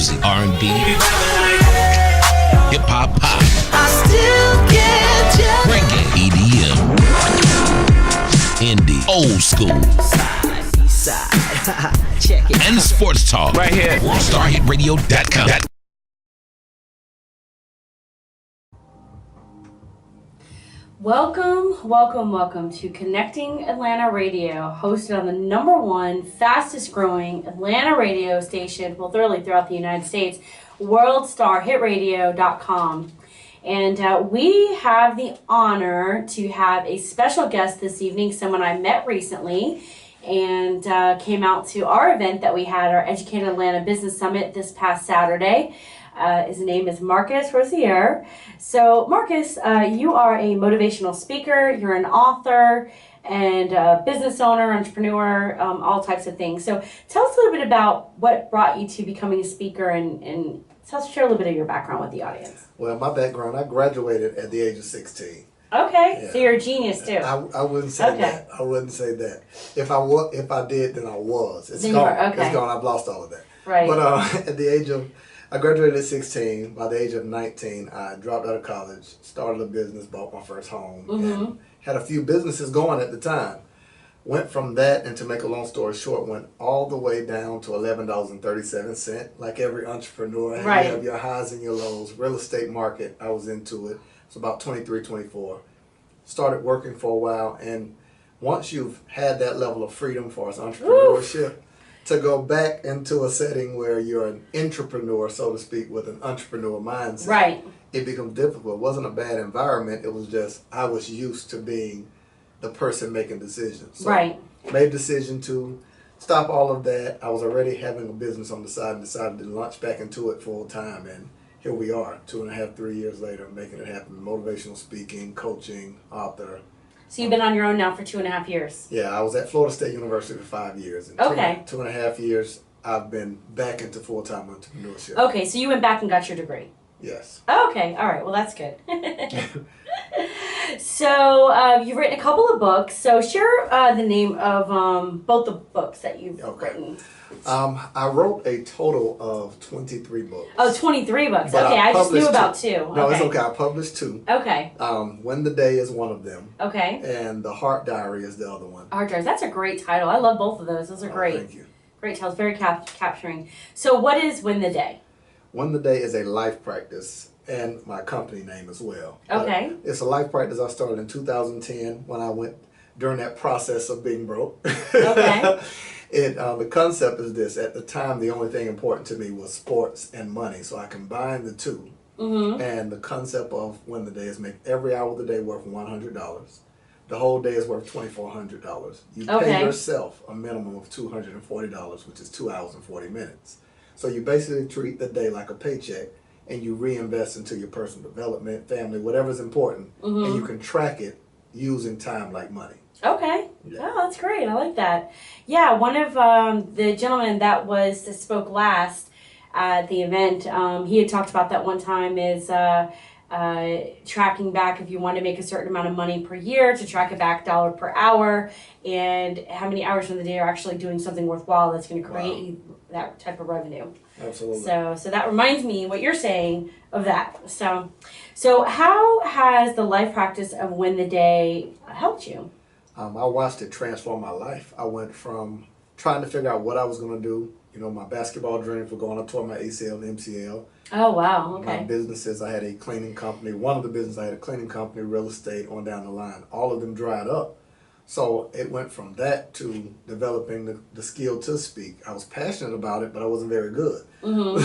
music, R&B, hip hop, pop, I still get you. reggae, EDM, indie, old school, Side. Check it. and sports talk. Right here. WorldStarHitRadio.com. Welcome to Connecting Atlanta Radio, hosted on the #1 fastest growing Atlanta radio station, well, thoroughly throughout the United States, WorldStarHitRadio.com. And we have the honor to have a special guest this evening, someone I met recently, and came out to our event that we had, our Educated Atlanta Business Summit this past Saturday. His name is Marcus Rosier. So Marcus, you are a motivational speaker, you're an author, and a business owner, entrepreneur, all types of things. So tell us a little bit about what brought you to becoming a speaker, and share a little bit of your background with the audience. Well, my background, I graduated at the age of 16. Okay, Yeah. so you're a genius too. I wouldn't say Okay. that. I wouldn't say that. If I did, then I was. It's Then you gone. were, okay. It's gone. I've lost all of that. Right. But at the age of, I graduated at 16. By the age of 19, I dropped out of college, started a business, bought my first home, and had a few businesses going at the time. Went from that, and to make a long story short, went all the way down to $11.37. Like every entrepreneur, Right. you have your highs and your lows. Real estate market, I was into it. It's about 23, 24. Started working for a while, and once you've had that level of freedom for us entrepreneurship, to go back into a setting where you're an entrepreneur, so to speak, with an entrepreneur mindset, Right. it becomes difficult. It wasn't a bad environment. It was just I was used to being the person making decisions. So Right. made a decision to stop all of that. I was already having a business on the side and decided to launch back into it full time. And here we are, 2.5, 3 years later, making it happen. Motivational speaking, coaching, author. So you've been on your own now for 2.5 years. Yeah, I was at Florida State University for 5 years. And Okay. 2.5 years, I've been back into full-time entrepreneurship. Okay, so you went back and got your degree. Yes. Okay, all right, well that's good. So you've written a couple of books. So share the name of both the books that you've written. I wrote a total of 23 books. Oh, 23 books. But Okay, I just knew published about 2. two. No, Okay. it's okay. I published 2. Okay. When the Day is one of them, Okay. and The Heart Diary is the other one. Hard drives. That's a great title. I love both of those. Those are great. Thank you. Great titles. Very capturing. So what is Win the Day? When the Day is a life practice, and my company name as well. But Okay. it's a life practice I started in 2010 when I went during that process of being broke. Okay. The concept is this. At the time, the only thing important to me was sports and money, so I combined the two. And the concept of When the Day is make every hour of the day worth $100. The whole day is worth $2,400. You pay Okay. yourself a minimum of $240, which is 2 hours and 40 minutes. So you basically treat the day like a paycheck, and you reinvest into your personal development, family, whatever's important, and you can track it using time like money. Okay. Yeah. Oh, that's great. I like that. Yeah, one of the gentlemen that spoke last at the event, he had talked about that one time is tracking back if you want to make a certain amount of money per year, to track it back dollar per hour, and how many hours in the day are actually doing something worthwhile that's going to create you that type of revenue. Absolutely. So that reminds me what you're saying of that. So how has the life practice of Win the Day helped you? I watched it transform my life. I went from trying to figure out what I was going to do. You know, my basketball dreams were going. I tore my ACL and MCL. Oh, wow. My Okay. businesses, I had a cleaning company. One of the businesses, I had a cleaning company, real estate, on down the line. All of them dried up. So it went from that to developing the skill to speak. I was passionate about it, but I wasn't very good.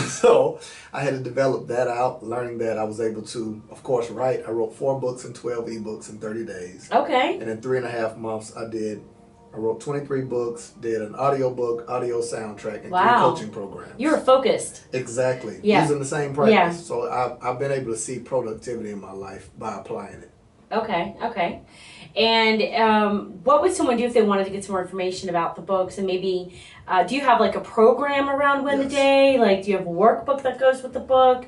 So I had to develop that out, learning that I was able to, of course, write. I wrote 4 books and 12 ebooks in 30 days. Okay. And in 3.5 months, I wrote 23 books, did an audio book, audio soundtrack, and 3 Wow. coaching programs. You were focused. Exactly. Yeah. Using the same practice. Yeah. So I've been able to see productivity in my life by applying it. Okay. And what would someone do if they wanted to get some more information about the books? And maybe, do you have like a program around Win the Yes. Day? Like, do you have a workbook that goes with the book?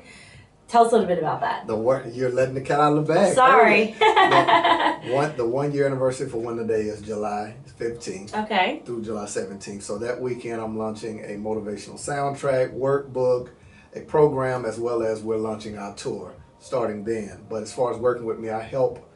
Tell us a little bit about that. You're letting the cat out of the bag. Sorry. The 1 year anniversary for Win the Day is July 15th Okay. through July 17th. So that weekend I'm launching a motivational soundtrack, workbook, a program, as well as we're launching our tour starting then. But as far as working with me, I help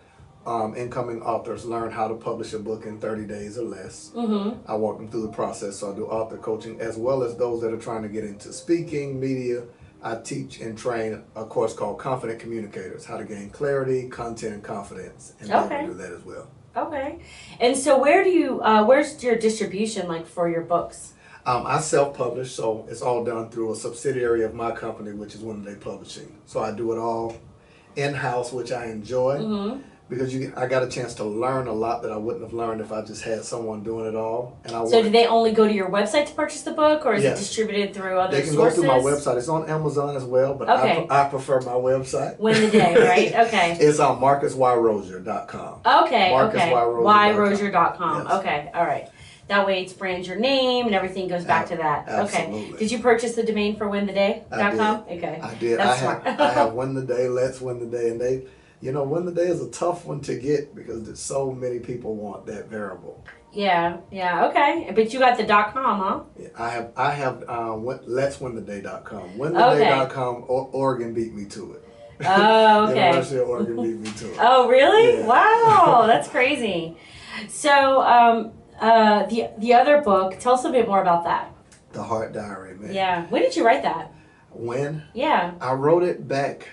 incoming authors learn how to publish a book in 30 days or less. Mm-hmm. I walk them through the process, so I do author coaching, as well as those that are trying to get into speaking, media. I teach and train a course called Confident Communicators, how to gain clarity, content, and confidence, and be able to do that as well. Okay. And so where do you, where's your distribution like for your books? I self-publish, so it's all done through a subsidiary of my company, which is One Day Publishing. So I do it all in-house, which I enjoy. Mm-hmm. Because I got a chance to learn a lot that I wouldn't have learned if I just had someone doing it all. And So do they only go to your website to purchase the book, or is Yes. it distributed through other sources? They can go through my website. It's on Amazon as well, but I prefer my website. Win the day, right? Okay. It's on MarcusYRosier.com. Okay, Yrosier.com. Yes. Okay, all right. That way it brands your name and everything goes back to that. Absolutely. Okay. Did you purchase the domain for wintheday.com? Okay. I did. That's I have Win the Day, Let's Win the Day, and Win the Day is a tough one to get because there's so many people want that variable. Yeah, okay. But you got the .com, huh? Yeah, I have let'swintheday.com. Wintheday.com, Oregon beat me to it. Oh, okay. University of Oregon beat me to it. Oh, really? Yeah. Wow, that's crazy. So, the other book, tell us a bit more about that. The Heart Diary, man. Yeah. When did you write that? When? Yeah. I wrote it back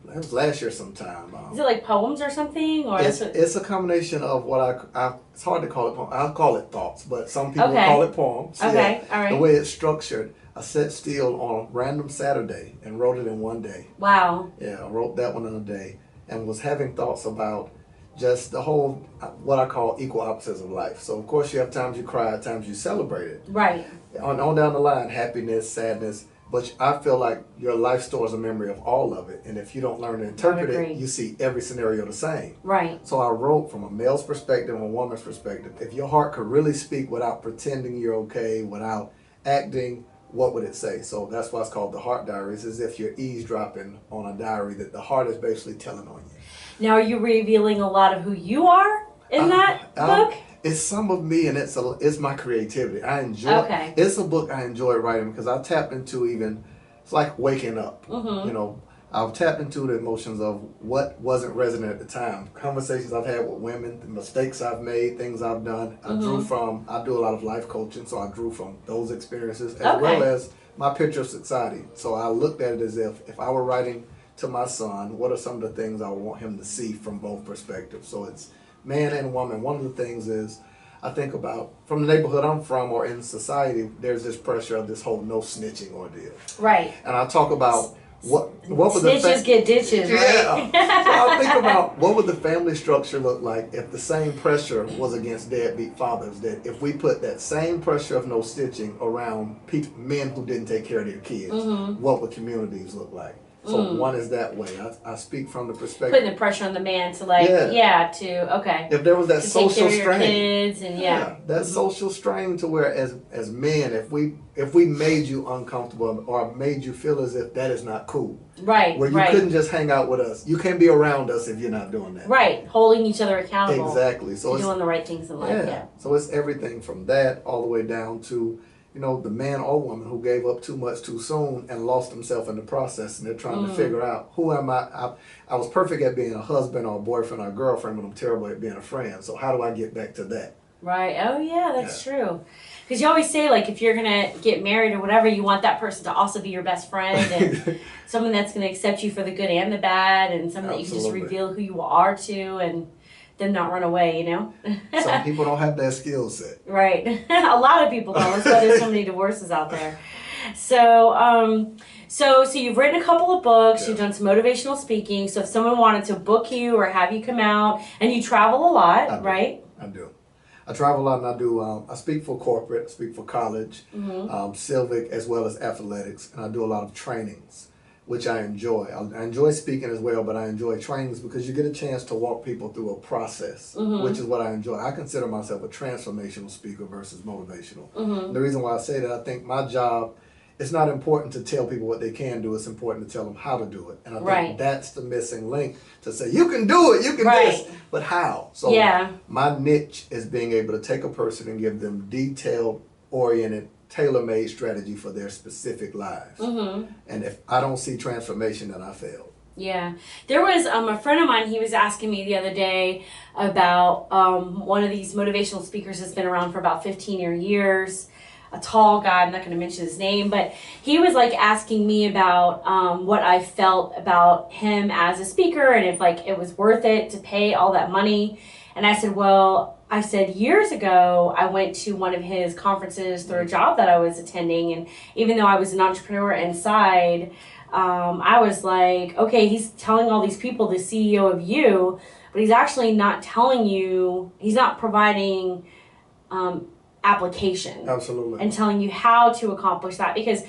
it was last year sometime. Is it like poems or something? Or it's a combination of what it's hard to call it poems. I'll call it thoughts, but some people Okay. call it poems. Okay, Yeah. all right. The way it's structured, I sat still on a random Saturday and wrote it in one day. Wow. Yeah, I wrote that one in a day and was having thoughts about just the whole, what I call equal opposites of life. So, of course, you have times you cry, times you celebrate it. Right. On down the line, happiness, sadness. But I feel like your life stores a memory of all of it. And if you don't learn to interpret agree. it, you see every scenario the same. Right. So I wrote from a male's perspective and a woman's perspective. If your heart could really speak without pretending you're okay, without acting, what would it say? So that's why it's called The Heart Diary. It's as if you're eavesdropping on a diary that the heart is basically telling on you. Now, are you revealing a lot of who you are in that book? It's some of me, and it's my creativity. I enjoy. Okay. It's a book I enjoy writing because I tapped into it's like waking up. Mm-hmm. I've tapped into the emotions of what wasn't resonant at the time. Conversations I've had with women, the mistakes I've made, things I've done. I do a lot of life coaching, so I drew from those experiences as well as my picture of society. So I looked at it as if I were writing to my son, what are some of the things I want him to see from both perspectives? So it's man and woman. One of the things is I think about from the neighborhood I'm from or in society, there's this pressure of this whole no snitching ordeal. Right. And I talk about what would the Snitches get ditches, right? Yeah. So I think about what would the family structure look like if the same pressure was against deadbeat fathers, that if we put that same pressure of no stitching around men who didn't take care of their kids, what would communities look like? So one is that way. I speak from the perspective. Putting the pressure on the man to If there was that to social take care of your strain, kids and that social strain to where as men, if we made you uncomfortable or made you feel as if that is not cool, right, where you couldn't just hang out with us, you can't be around us if you're not doing that. Right, holding each other accountable. Exactly. So to it's doing the right things in life. Yeah. So it's everything from that all the way down to the man or woman who gave up too much too soon and lost himself in the process, and they're trying to figure out who am I. I was perfect at being a husband or a boyfriend or a girlfriend, but I'm terrible at being a friend. So how do I get back to that? Right. Oh yeah, that's true. Because you always say, like, if you're gonna get married or whatever, you want that person to also be your best friend and someone that's gonna accept you for the good and the bad, and someone that you can just reveal who you are to and them not run away, Some people don't have that skill set. Right. A lot of people don't. That's why there's so many divorces out there. So, so you've written a couple of books. You've done some motivational speaking. So if someone wanted to book you or have you come out, and you travel a lot, right? I do. I travel a lot, and I do. I speak for corporate, I speak for college, civic, as well as athletics, and I do a lot of trainings, which I enjoy. I enjoy speaking as well, but I enjoy trainings because you get a chance to walk people through a process, which is what I enjoy. I consider myself a transformational speaker versus motivational. The reason why I say that, I think my job, it's not important to tell people what they can do, it's important to tell them how to do it. And I think that's the missing link, to say, you can do it, you can do this, but how? So my niche is being able to take a person and give them detailed, oriented tailor-made strategy for their specific lives. Mm-hmm. And if I don't see transformation, then I failed. Yeah. There was a friend of mine, he was asking me the other day about one of these motivational speakers that's been around for about 15 years. A tall guy, I'm not going to mention his name, but he was like asking me about what I felt about him as a speaker and if like it was worth it to pay all that money. And I said, well, years ago, I went to one of his conferences through a job that I was attending. And even though I was an entrepreneur inside, I was like, okay, he's telling all these people the CEO of you, but he's actually not telling you, he's not providing application. Absolutely. And telling you how to accomplish that, because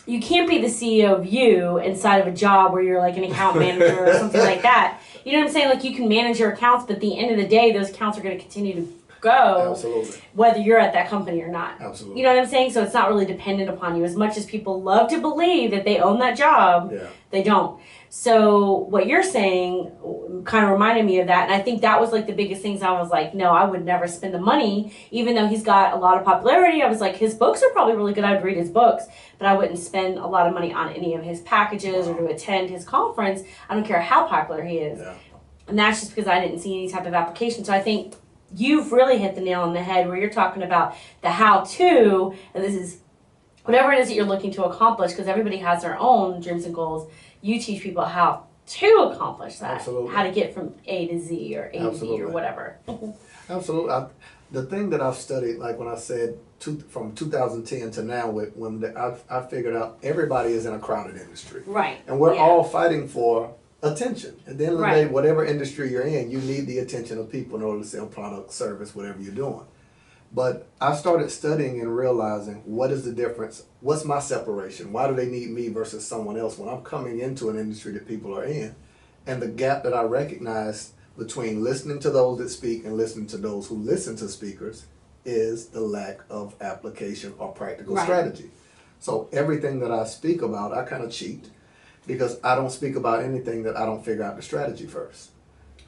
you can't be the CEO of you inside of a job where you're like an account manager or something like that. You know what I'm saying? Like, you can manage your accounts, but at the end of the day, those accounts are going to continue to go. Absolutely. Whether you're at that company or not. Absolutely. You know what I'm saying? So it's not really dependent upon you. As much as people love to believe that they own that job, they don't. So what you're saying kind of reminded me of that. And I think that was like the biggest things. I was like, no, I would never spend the money, even though he's got a lot of popularity. I was like, his books are probably really good. I'd read his books, but I wouldn't spend a lot of money on any of his packages or to attend his conference. I don't care how popular he is. Yeah. And that's just because I didn't see any type of application. So I think you've really hit the nail on the head where you're talking about the how-to, and this is whatever it is that you're looking to accomplish, because everybody has their own dreams and goals. You teach people how to accomplish that. Absolutely. How to get from A to Z or A to B or whatever. Absolutely. The thing that I've studied, like when I said from 2010 to now, I figured out everybody is in a crowded industry. Right. And we're all fighting for attention. At the end of the day, Right. whatever industry you're in, you need the attention of people in order to sell product, service, whatever you're doing. But I started studying and realizing, what is the difference? What's my separation? Why do they need me versus someone else when I'm coming into an industry that people are in? And the gap that I recognize between listening to those that speak and listening to those who listen to speakers is the lack of application or practical strategy. So everything that I speak about, I kind of cheat, because I don't speak about anything that I don't figure out the strategy first.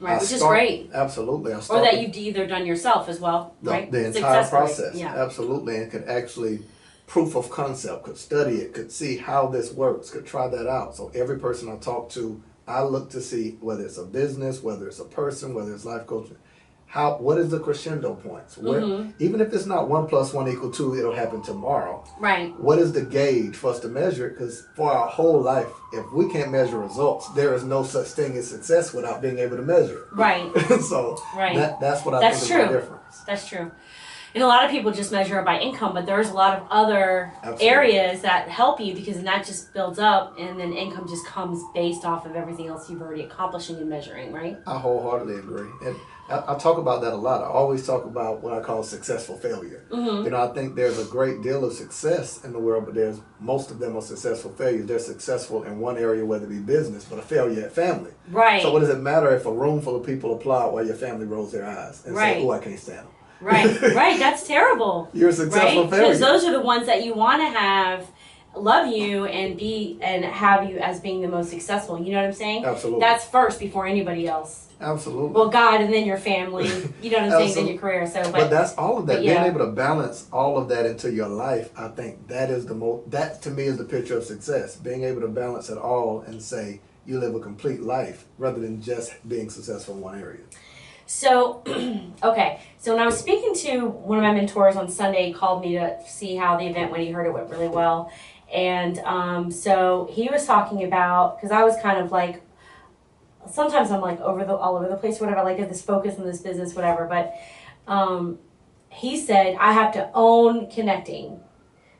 Right, which is great. Absolutely. Or that you've either done yourself as well, right? The entire process. Yeah. Absolutely. And could actually, proof of concept, could study it, could see how this works, could try that out. So every person I talk to, I look to see whether it's a business, whether it's a person, whether it's life coaching, what is the crescendo points? Where, even if it's not 1 + 1 = 2, it'll happen tomorrow. Right. What is the gauge for us to measure it? Because for our whole life, if we can't measure results, there is no such thing as success without being able to measure it. Right. So right. That's what I That's think true. is the difference. That's true. And a lot of people just measure it by income, but there's a lot of other areas that help you, because then that just builds up, and then income just comes based off of everything else you've already accomplishing and measuring, right? I wholeheartedly agree. And I talk about that a lot. I always talk about what I call successful failure. You know, I think there's a great deal of success in the world, but most of them are successful failures. They're successful in one area, whether it be business, but a failure at family. Right. So what does it matter if a room full of people applaud while your family rolls their eyes and say, oh, I can't stand them? Right, right. That's terrible. You're a successful failure. Because those are the ones that you want to have love you and have you as being the most successful. You know what I'm saying? Absolutely. That's first before anybody else. Absolutely. Well, God, and then your family. You know what I'm saying? Then your career. So, but that's all of that. Being able to balance all of that into your life, I think that is that to me is the picture of success. Being able to balance it all and say you live a complete life rather than just being successful in one area. So, okay. So when I was speaking to one of my mentors on Sunday, he called me to see how the event went. He heard it went really well. And so he was talking about, because I was kind of like, sometimes I'm like all over the place, whatever, like this focus in this business, whatever. But he said, I have to own connecting,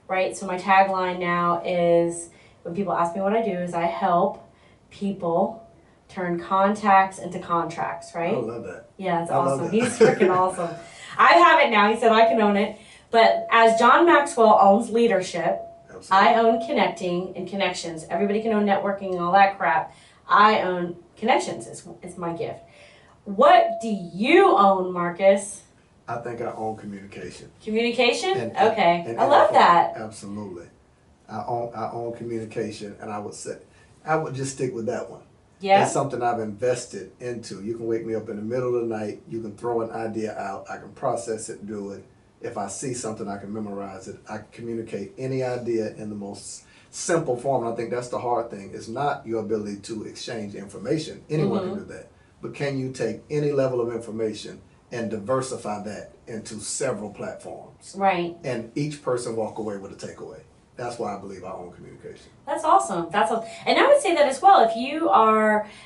right? So my tagline now is, when people ask me what I do, is I help people turn contacts into contracts, right? I love that. Yeah, it's awesome. He's freaking awesome. I have it now. He said I can own it. But as John Maxwell owns leadership, absolutely, I own connecting and connections. Everybody can own networking and all that crap. I own connections. It's my gift. What do you own, Marcus? I think I own communication. Communication? Okay. I love that. Absolutely. I own communication, and I would just stick with that one. Yeah. It's something I've invested into. You can wake me up in the middle of the night. You can throw an idea out. I can process it, do it, If I see something, I can memorize it. I can communicate any idea in the most simple form. And I think that's the hard thing. It's not your ability to exchange information. Anyone can do that. But can you take any level of information and diversify that into several platforms? Right. And each person walk away with a takeaway. That's why I believe I own communication. That's awesome. And I would say that as well. If you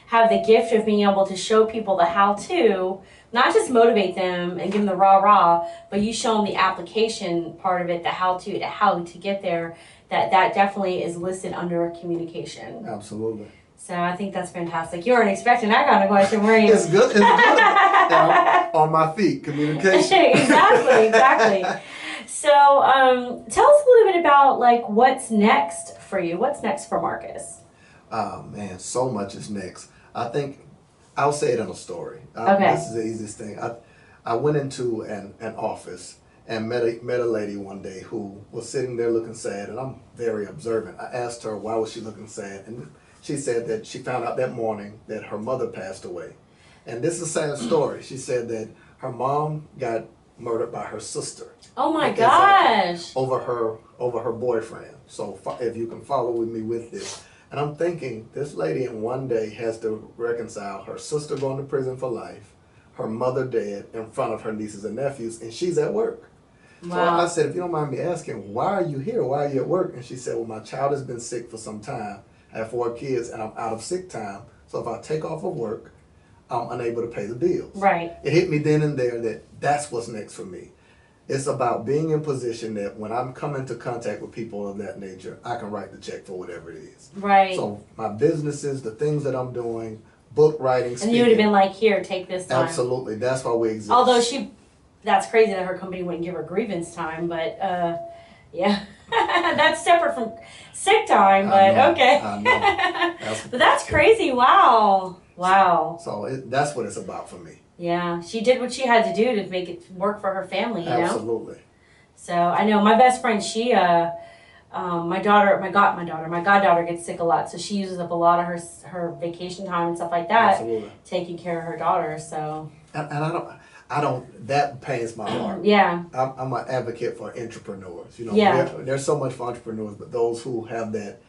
have the gift of being able to show people the how-to, not just motivate them and give them the rah-rah, but you show them the application part of it, the how to get there, that definitely is listed under communication. Absolutely. So I think that's fantastic. You weren't expecting that kind of question, were you? It's good. It's good. On my feet, communication. Exactly. So tell us a little bit about like what's next for you. What's next for Marcus? Oh man, so much is next. I think I'll say it in a story. Okay. This is the easiest thing. I went into an office and met a lady one day who was sitting there looking sad, and I'm very observant. I asked her why was she looking sad, and she said that she found out that morning that her mother passed away. And this is a sad story. She said that her mom got murdered by her sister. Oh my gosh. Over her boyfriend. So if you can follow with me with this. And I'm thinking, this lady in one day has to reconcile her sister going to prison for life, her mother dead in front of her nieces and nephews, and she's at work. Wow. So I said, if you don't mind me asking, why are you here? Why are you at work? And she said, well, my child has been sick for some time. I have 4 kids and I'm out of sick time. So if I take off of work, I'm unable to pay the bills. Right. It hit me then and there that that's what's next for me. It's about being in position that when I'm coming into contact with people of that nature, I can write the check for whatever it is. Right. So my businesses, the things that I'm doing, book writing, speaking. And you would have been like, here, take this time. Absolutely. That's why we exist. Although that's crazy that her company wouldn't give her grievance time, but yeah. That's separate from sick time, but okay. I know. But that's crazy. Wow. So that's what it's about for me. Yeah, she did what she had to do to make it work for her family, you know? Absolutely. So I know my best friend, she, my goddaughter gets sick a lot, so she uses up a lot of her vacation time and stuff like that, Absolutely. taking care of her daughter, so. And I don't, that pains my heart. Yeah. I'm an advocate for entrepreneurs. You know, yeah. There's so much for entrepreneurs, but those who have that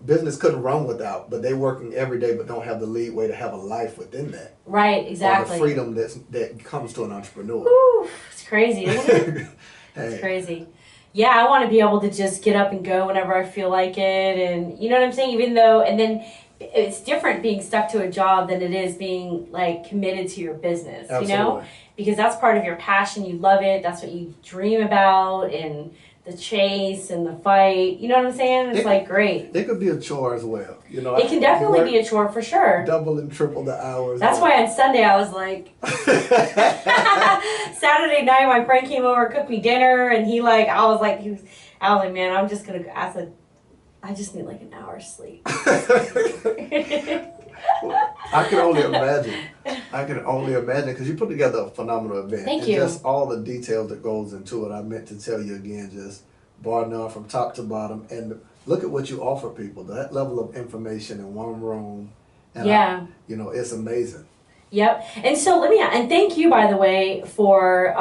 business couldn't run without, but they working every day but don't have the leeway to have a life within that. Right, exactly. Or the freedom that comes to an entrepreneur. Woo, it's crazy, isn't it? Hey. It's crazy. Yeah, I want to be able to just get up and go whenever I feel like it, and you know what I'm saying? Even though, and then it's different being stuck to a job than it is being like committed to your business, Absolutely. You know? Because that's part of your passion, you love it, that's what you dream about, and the chase and the fight, you know what I'm saying? It's like great. It could be a chore as well. You know, it can definitely be a chore for sure. Double and triple the hours. That's why on Sunday I was like, Saturday night my friend came over, cooked me dinner, and I was like, man, I just need like an hour's sleep. I can only imagine because you put together a phenomenal event. Thank you. Just all the details that goes into it. I meant to tell you again, just bar none from top to bottom, and look at what you offer people. That level of information in one room. And yeah. It's amazing. Yep. And so and thank you, by the way, for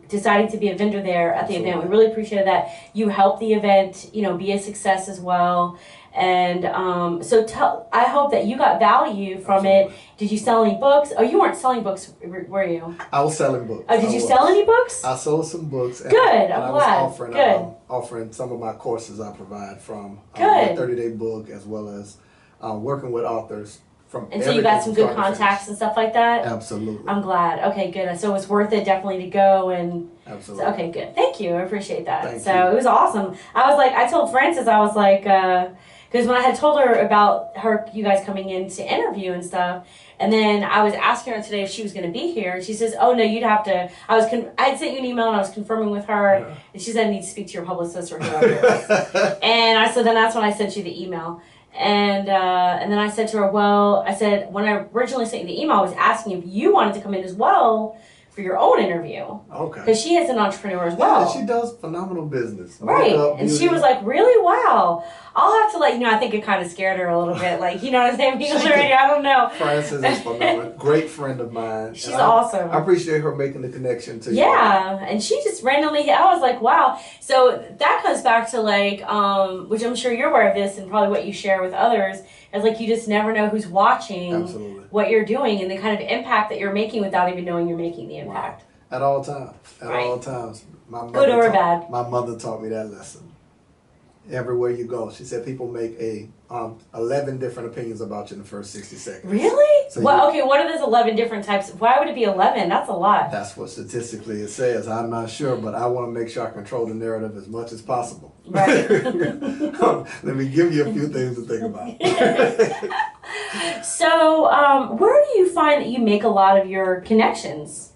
deciding to be a vendor there at the event. We really appreciate that. You helped the event, be a success as well. And I hope that you got value from it. Did you sell any books? Oh, you weren't selling books, were you? I was selling books. Oh, did you sell any books? I sold some books. Good, I'm glad. I was offering some of my courses I provide from a 30-day book as well as working with authors. And so you got some good contacts and stuff like that? Absolutely. I'm glad. Okay, good. So it was worth it definitely to go and... Absolutely. Okay, good. Thank you. I appreciate that. Thank so you. It was awesome. I told Frances, I was like... because when I had told her about you guys coming in to interview and stuff, and then I was asking her today if she was going to be here, and she says, "Oh no, you'd have to." I had sent you an email and I was confirming with her, and she said, "I need to speak to your publicist or whoever." And so then that's when I sent you the email, and then I said to her, "Well, I said when I originally sent you the email, I was asking if you wanted to come in as well." For your own interview. Okay. Because she is an entrepreneur as well. Yeah, she does phenomenal business. Right. Makeup, and she was like, really? Wow. I'll have to I think it kind of scared her a little bit. You know what I'm saying? English radio, I don't know. Frances is phenomenal. Great friend of mine. She's awesome. I appreciate her making the connection to you. Yeah, and she just randomly, I was like, wow. So that comes back to which I'm sure you're aware of this and probably what you share with others, is you just never know who's watching Absolutely. What you're doing and the kind of impact that you're making without even knowing you're making the impact. Wow. At all times. Right. All times. Good or bad. My mother taught me that lesson. Everywhere you go, she said people make 11 different opinions about you in the first 60 seconds. Really? So okay, what are those 11 different types? Why would it be 11? That's a lot. That's what statistically it says. I'm not sure, but I want to make sure I control the narrative as much as possible. Right. Let me give you a few things to think about. So, where do you find that you make a lot of your connections?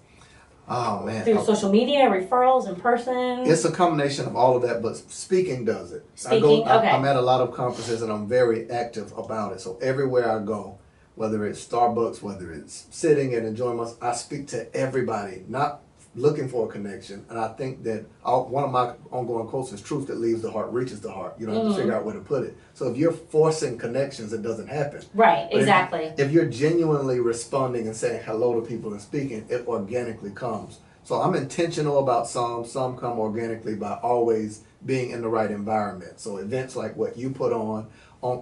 Oh, man. Through social media, referrals, in person? It's a combination of all of that, but speaking does it. Speaking, okay. I'm at a lot of conferences and I'm very active about it. So everywhere I go, whether it's Starbucks, whether it's sitting and enjoying myself, I speak to everybody, not looking for a connection. And I think that one of my ongoing quotes is truth that leaves the heart reaches the heart. You don't have to figure out where to put it. So if you're forcing connections, it doesn't happen. Right, But exactly. If you're genuinely responding and saying hello to people and speaking, it organically comes. So I'm intentional about some come organically by always being in the right environment. So events like what you put on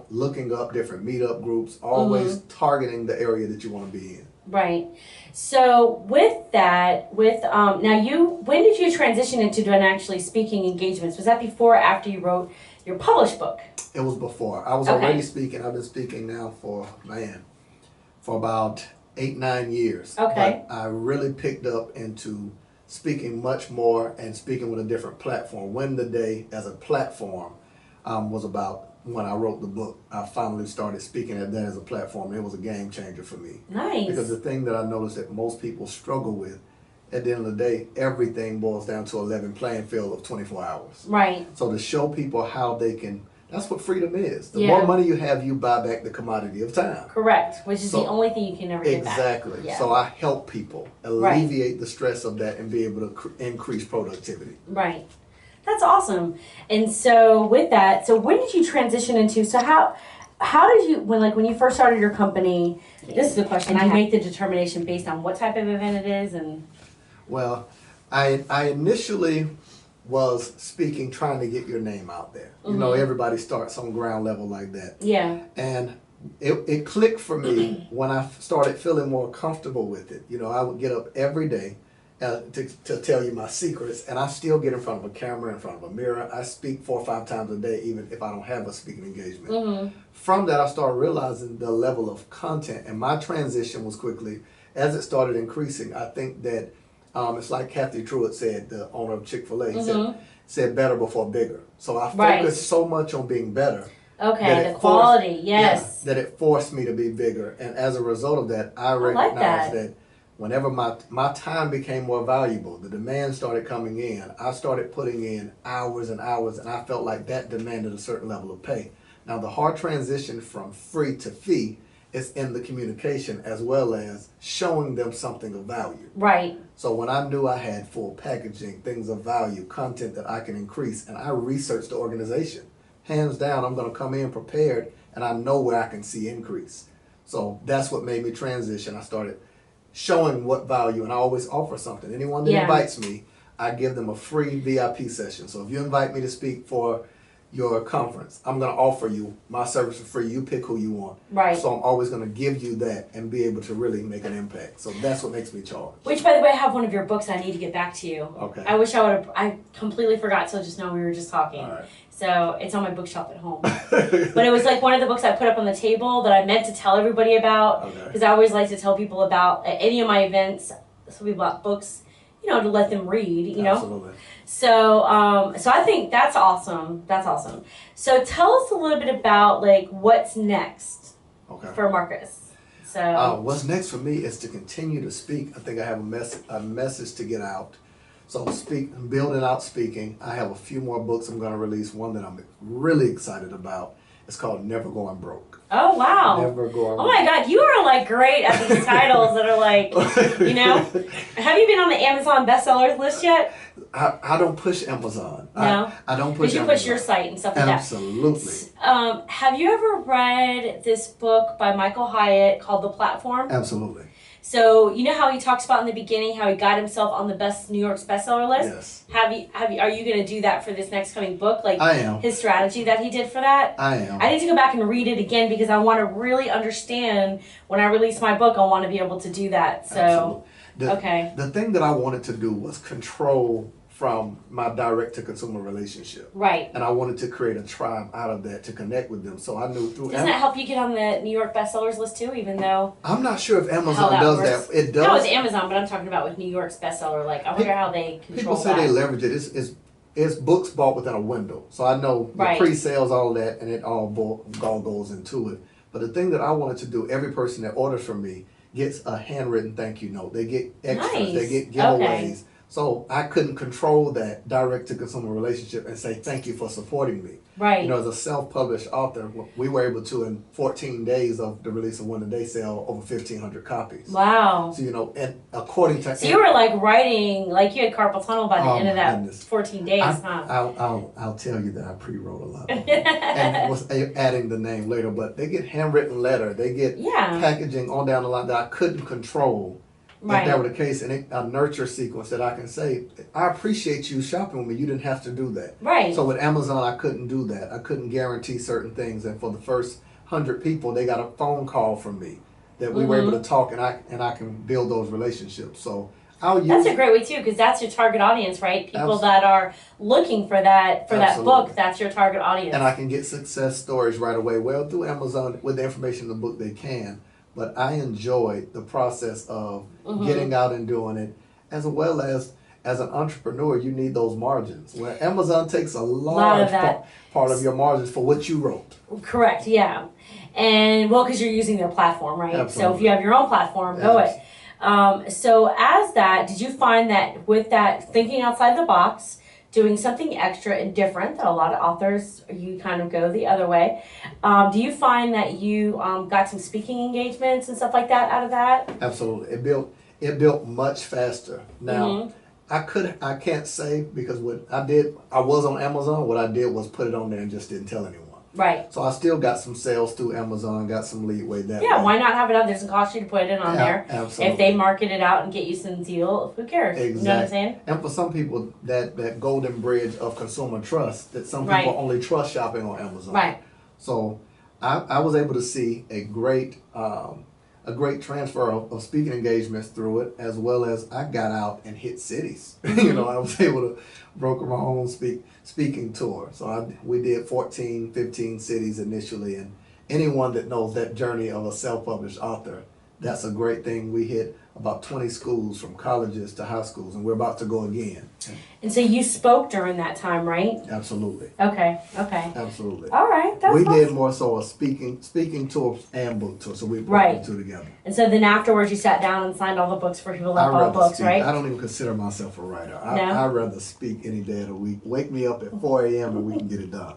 looking up different meetup groups, always targeting the area that you want to be in. Right. So with that, when did you transition into doing actually speaking engagements? Was that before or after you wrote your published book? It was before. I was already speaking. I've been speaking now for about 8-9 years. Okay. But I really picked up into speaking much more and speaking with a different platform. Win the Day as a platform was about when I wrote the book. I finally started speaking at that as a platform. It was a game changer for me. Nice. Because the thing that I noticed that most people struggle with, at the end of the day, everything boils down to a level playing field of 24 hours. Right. So to show people how they can, that's what freedom is. The Yeah. more money you have, you buy back the commodity of time. Correct. Which is the only thing you can never get back. Exactly. Yeah. So I help people alleviate the stress of that and be able to increase productivity. Right. That's awesome. And so with that, so when did you transition into, so how did you, when you first started your company, this is the question, you make the determination based on what type of event it is and? Well, I initially was speaking, trying to get your name out there. You know, everybody starts on ground level like that. Yeah. And it clicked for me when I started feeling more comfortable with it. You know, I would get up every day to tell you my secrets, and I still get in front of a camera, in front of a mirror. I speak 4 or 5 times a day, even if I don't have a speaking engagement. From that, I started realizing the level of content, and my transition was quickly, as it started increasing, I think that it's like Kathy Truitt said, the owner of Chick-fil-A, said better before bigger. So I focused so much on being better. Okay, the quality, yes. Yeah, that it forced me to be bigger. And as a result of that, I recognized that whenever my time became more valuable, the demand started coming in, I started putting in hours and hours, and I felt like that demanded a certain level of pay. Now, the hard transition from free to fee is in the communication as well as showing them something of value. Right. So when I knew I had full packaging, things of value, content that I can increase, and I researched the organization, hands down, I'm going to come in prepared, and I know where I can see increase. So that's what made me transition. I started showing what value, and I always offer something. Anyone that invites me, I give them a free VIP session. So if you invite me to speak for your conference, I'm going to offer you my service for free. You pick who you want. Right. So I'm always going to give you that and be able to really make an impact. So that's what makes me charge. Which, by the way, I have one of your books I need to get back to you. Okay. I wish I completely forgot till just now we were just talking. All right. So it's on my bookshelf at home. But it was like one of the books I put up on the table that I meant to tell everybody about. Because I always like to tell people about at any of my events. So we bought books, to let them read, you know. Absolutely. So, so I think that's awesome. That's awesome. So tell us a little bit about what's next for Marcus. So what's next for me is to continue to speak. I think I have a message to get out. So building out speaking. I have a few more books I'm going to release. One that I'm really excited about It's called Never Going Broke. Oh, wow. Never Going Oh, my God. You are, like, great at these titles that are, like, you know. Have you been on the Amazon bestsellers list yet? I don't push Amazon. No? I don't push Because you push your site and stuff like Absolutely. that. Have you ever read this book by Michael Hyatt called The Platform? Absolutely. So you know how he talks about in the beginning how he got himself on the New York's bestseller list. Yes. Are you going to do that for this next coming book? Like I am. His strategy that he did for that. I am. I need to go back and read it again because I want to really understand when I release my book. I want to be able to do that. So Absolutely. The thing that I wanted to do was control from my direct-to-consumer relationship. Right. And I wanted to create a tribe out of that to connect with them. So I knew through... Doesn't that help you get on the New York bestsellers list too, even though... I'm not sure if Amazon does works. that. It does. No, it's Amazon, but I'm talking about with New York's bestseller. Like, I wonder how they control People say that. they leverage it. It's books bought within a window. So I know the pre-sales, all that, and it all goes into it. But the thing that I wanted to do, every person that orders from me gets a handwritten thank you note. They get extras. Nice. They get giveaways. Okay. So I couldn't control that direct-to-consumer relationship and say thank you for supporting me. Right. You know, as a self-published author, we were able to, in 14 days of the release of One Day, sell over 1,500 copies. Wow. So, you know, and according to... So you were like writing, like you had carpal tunnel by the end of that goodness. 14 days, huh? I'll tell you that I pre-wrote a lot of them. And was adding the name later, but they get handwritten letter. They get packaging on down the line that I couldn't control. If that were the case, and a nurture sequence that I can say, I appreciate you shopping with me. You didn't have to do that. Right. So with Amazon, I couldn't do that. I couldn't guarantee certain things. And for the first 100 people, they got a phone call from me that we were able to talk, and I can build those relationships. So I'll use. That's a great way too, because that's your target audience, right? People that are looking for that that book. That's your target audience. And I can get success stories right away. Well, through Amazon with the information in the book, they can. But I enjoyed the process of getting out and doing it, as well as an entrepreneur, you need those margins. Where Amazon takes a large part of your margins for what you wrote. Correct, yeah. And, well, because you're using their platform, right? Absolutely. So if you have your own platform, go it. So as that, did you find that with that thinking outside the box, doing something extra and different that a lot of authors, you kind of go the other way. Do you find that you got some speaking engagements and stuff like that out of that? Absolutely. It built much faster. Now, I can't say because what I did, I was on Amazon. What I did was put it on there and just didn't tell anyone. Right. So I still got some sales through Amazon, got some leeway that way. Why not have it up? It doesn't cost you to put it on there. Absolutely. If they market it out and get you some deal, who cares? Exactly. You know what I'm saying? And for some people, that golden bridge of consumer trust, that some people only trust shopping on Amazon. Right. So I was able to see a great transfer of speaking engagements through it, as well as I got out and hit cities. You know, I was able to broker my own speaking tour. So we did 14, 15 cities initially, and anyone that knows that journey of a self-published author, that's a great thing. We hit about 20 schools from colleges to high schools, and we're about to go again. And so you spoke during that time, right? Absolutely. Okay. Absolutely. All right. That's did more so a speaking tour and book tour, so we brought the two together. And so then afterwards you sat down and signed all the books for people that bought books, right? I don't even consider myself a writer. I'd rather speak any day of the week. Wake me up at 4 a.m. and we can get it done.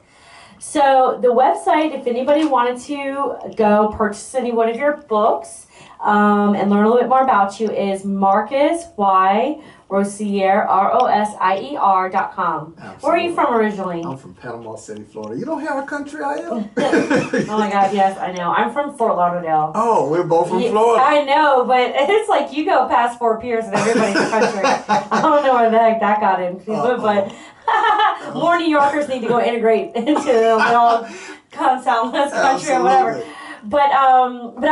So the website, if anybody wanted to go purchase any one of your books and learn a little bit more about you, is Marcus Y. Rosier, ROSIER.com. Where are you from originally? I'm from Panama City, Florida. You know how country I am? Oh my God, yes, I know. I'm from Fort Lauderdale. Oh, we're both from Florida. I know, but it's like you go past Fort Pierce and everybody's a country. I don't know where the heck that got into, but more New Yorkers need to go integrate into the all sound less country or whatever. But I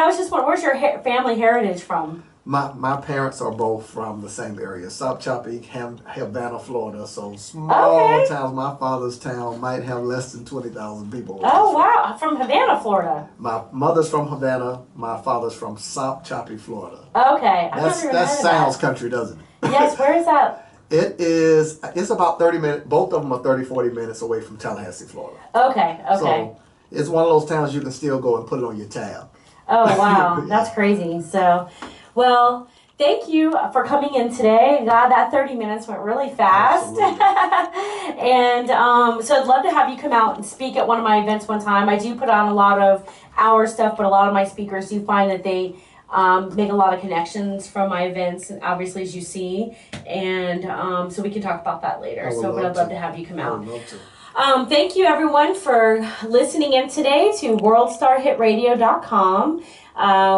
was just wondering, where's your family heritage from? My parents are both from the same area, South Choppy, Havana, Florida. So small towns. My father's town might have less than 20,000 people. Oh wow, from Havana, Florida. My mother's from Havana. My father's from South Choppy, Florida. Okay, that sounds country, doesn't it? Yes. Where is that? It's about 30 minutes. Both of them are 30, 40 minutes away from Tallahassee, Florida. Okay. So it's one of those towns you can still go and put it on your tab. Oh wow, that's crazy. So. Well, thank you for coming in today. God, that 30 minutes went really fast. And so I'd love to have you come out and speak at one of my events one time. I do put on a lot of hour stuff, but a lot of my speakers do find that they make a lot of connections from my events, and obviously, as you see. And so we can talk about that later. I'd love to have you come out. Thank you, everyone, for listening in today to WorldStarHitRadio.com.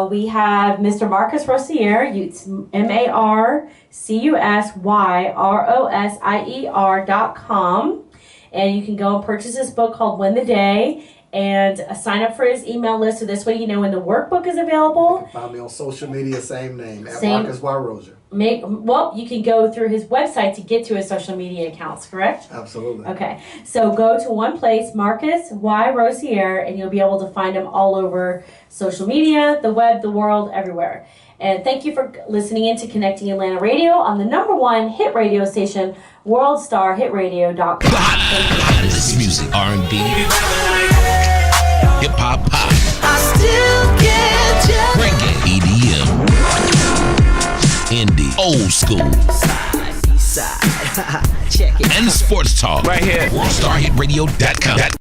We have Mr. Marcus Rosier, it's MarcusYrosier.com. And you can go and purchase this book called Win the Day and sign up for his email list. So this way you know when the workbook is available. You can find me on social media, same name, at Marcus Y. Rosier. You can go through his website to get to his social media accounts, correct? Absolutely. Okay, so go to one place, Marcus Y. Rosier, and you'll be able to find him all over social media, the web, the world, everywhere. And thank you for listening in to Connecting Atlanta Radio on the #1 hit radio station, WorldStarHitRadio.com. The hottest music, R&B, hip hop, pop, I still get you. reggae, EDM, indie, old school, Side, check it. and sports talk. Right here. WorldStarHitRadio.com.